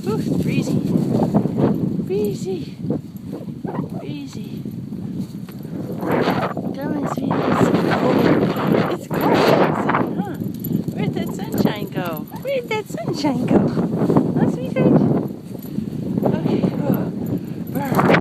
Ooh, it's breezy. Breezy. Breezy. Come on, sweetie. It's cold. It's cold outside, huh? Where'd that sunshine go? Where'd that sunshine go?